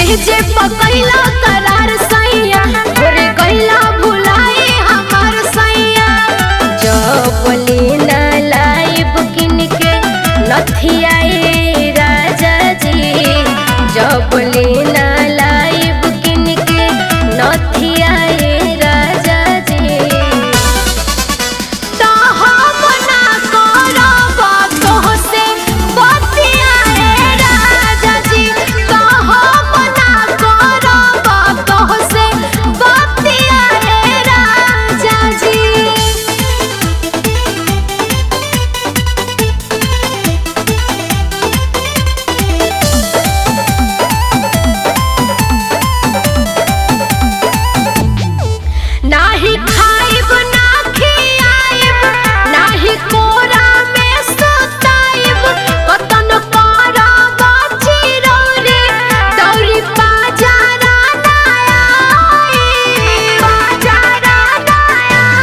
सेजे पकैला करार सैया भोरे गैला भुलाए हमार सैया। जबले ना लाइब किन के नथिया ए राजा जी, जबले ना लाइब किन के नथिया ए राजा जी। तो हम ना करब तोहसे बतिया ए राजा जी, तो हम ना करब तोहसे बतिया ए राजा जी। नाही खाइब ना खियाइब नाही कोरा में सुताइब, कतन करब चिरौरी दौरी बाजारा ना आइब, बाजारा ना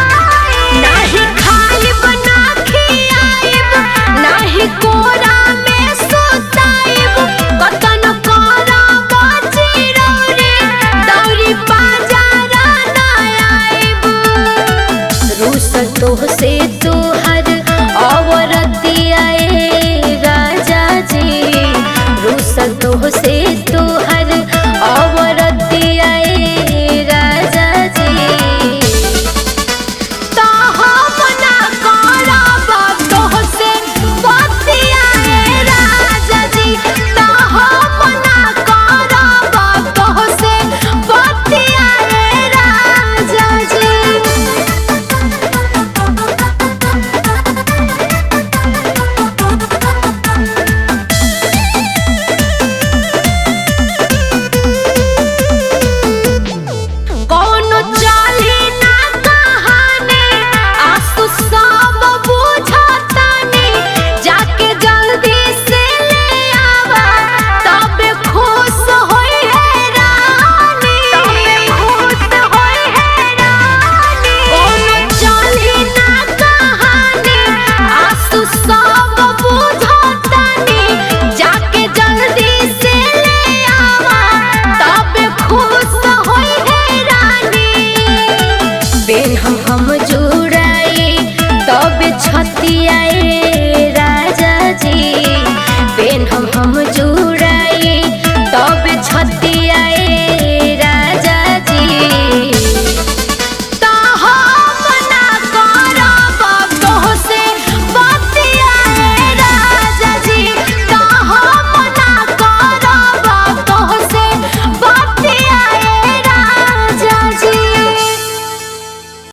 आइब। नाही खाइब ना खियाइब नाही कोरा में सुताइब, कतन करब चिरौरी दौरी बाजारा ना आइब। रूसल तोहसे तोहर औरतिया ए राजा जी, रूसल तोहसे तोहर औरतिया ए राजा जी। तो हम ना करब तोहसे बतिया ए राजा जी, तो हम ना करब तोहसे बतिया ए राजा जी। कौनो चाली ना कहानी आंसू सब बुझतानी, जाके जल्दी से ले आवा तबे खुश होई है रानी, तबे खुश होई है रानी। कौनो चाली ना कहानी आंसू सब बुझतानी, जाके जल्दी से ले आवा तबे खुश होई है रानी। बेन हम जुड़ाई तब छतिया